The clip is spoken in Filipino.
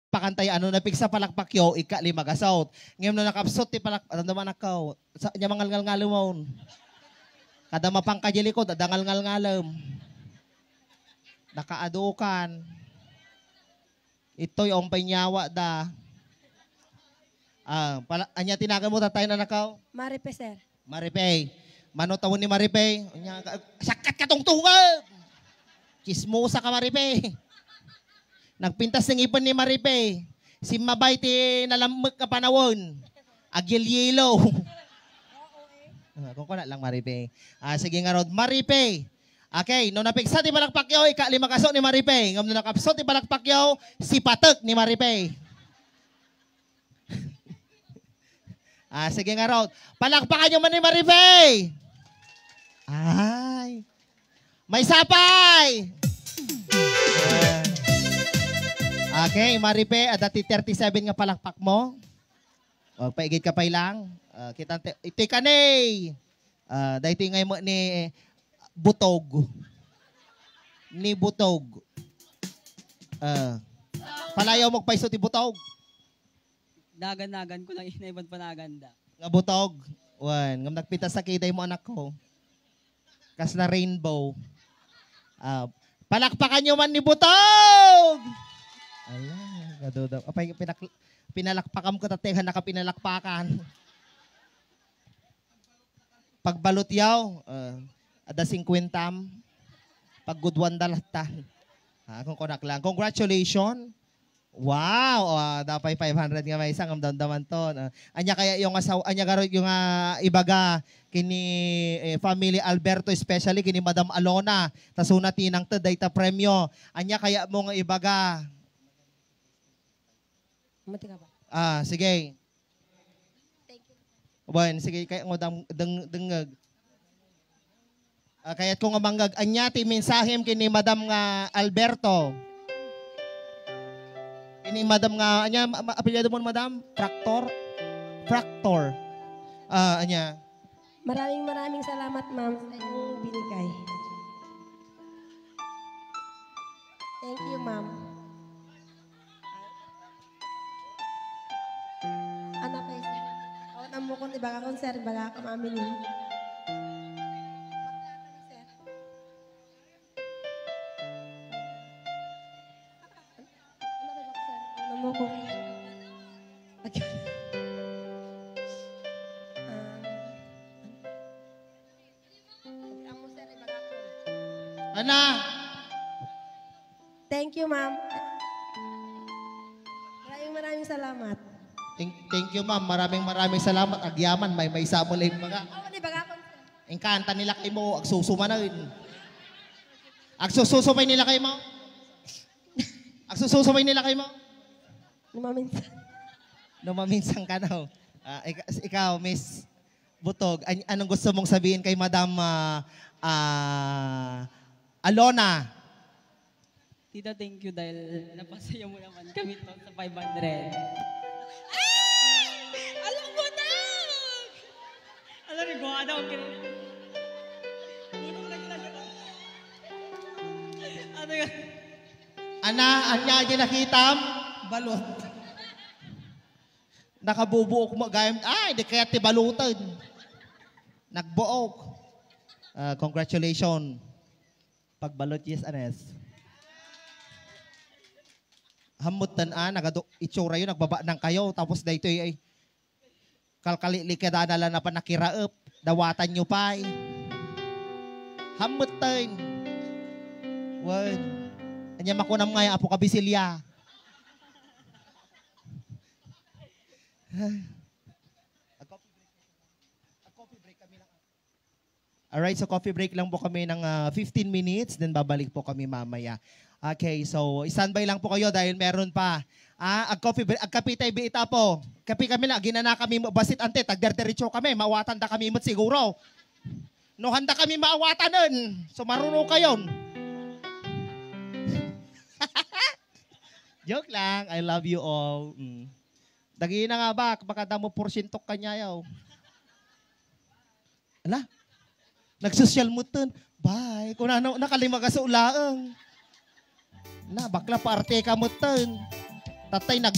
pakantay ano na piksa palakpakyo ika lima gasot. Ngayon na nakapsot ti palak naman ako. Sa nya mangal ngalumon. Kada mapang kajili ko dadangal ngalum. Nakaadukan. Ito'y ompay nyawa da. Anya tinagan mo tatay na nakaw? Maripe, sir. Maripe. Mano tawon ni Maripe? Sakat ka tong tungab! Chismosa ka Maripe. Nagpintas ng ipon ni Maripe. Si Mabay ti nalamag ka panawon. Agil yelo. Kung ko na lang Maripe. Sige nga Rod. Maripe. Okay, no napiksa ti balakpakyaw, ika-lima kaso ni Maripe. Ngam no nakapso ti balakpakyaw, si Patek ni Maripe. Sige nga Rod. Palakpakan nyo man ni Maripe. Ay. May sapay. Okay, Maripe, dati 37 nga palakpak mo. Paigit ka pa lang. Ito'y kanay. Dahito ngay mo ni Butog. Ni Butog. Palayaw mo paiso ti Butog. Nagan-nagan ko lang inaiban panaganda. Nga Butog. Ngam nagpita sa kiday mo anak ko. Kas na rainbow. Palakpakan nyo man ni Butog! Ayan, gadudaw. Pinalakpakan ko tatengan nakapinalakpakan. Pagbalot yaw, ada 50. Paggudwan dalatan. Kung konak lang. Congratulations. Wow, dapat 500 nga may isang amdamdaman to. Anya kaya yung asawa, anya garo yung ibaga kini family Alberto especially kini Madam Alona tasuna tinang taday ta premyo. Anya kaya mo nga ibaga. Mati ka ba? Sige. Thank you. Bueno, sige kaya ngo dengeg. Kaya't ko nga manggag anya ti mensahem kini Madam nga Alberto. Ini Madam nga, anya, apelyado mo Madam? Fractor. Anya. Maraming salamat, ma'am, sa inyong binigay. Thank you, ma'am. Ano pa isa? Awan mo kung ibaga kong sir, ibaga ka maminin. Mo ko. Ana. Thank you, ma'am. Maraming salamat. Thank you, ma'am. Maraming salamat. Agyaman, may sabol lang mga. Ako ni baga ko. Engkanta nila kay mo, agsusuma na rin. Agsususumay nila kay mo? Agsususumay nila kay mo? Lumaminsan ka na. Ikaw, Miss Butog, anong gusto mong sabihin kay Madam Alona? Tita, thank you dahil napasaya mo naman kami to sa 500. Alam mo na! Alam mo, gawa na ako. Anya ginakitam? Balot. Nakabubuok mo. Di kaya tibalutan. Nagbuok. Congratulations. Pagbalot, yes, Anes. Hamutan, itsura yun, nagbaba ng kayo. Tapos dahito ay kalkalilikada na lang na pa nakiraap. Dawatan nyo pa eh. Hamutan. Word. Anya makunam nga yung apo kabisilya. Coffee break kami lang. Alright, so coffee break lang po kami ng 15 minutes, then babalik po kami mamaya. Okay, so standby lang po kayo dahil meron pa. Coffee break, kapitay biita po. Kapi kami lang, ginana kami basit ante, tagderderecho kami, mawatan da kami imot siguro. No handa kami maawatanan, so marunong kayon. Joke lang, I love you all. Dagi na nga ba, baka damo porsyentok kanya yaw. Ala, nagsosyal mo ton. Bye. Kung nakalima ka sa ulaang. Na, bakla parte ka mo ton. Tatay nag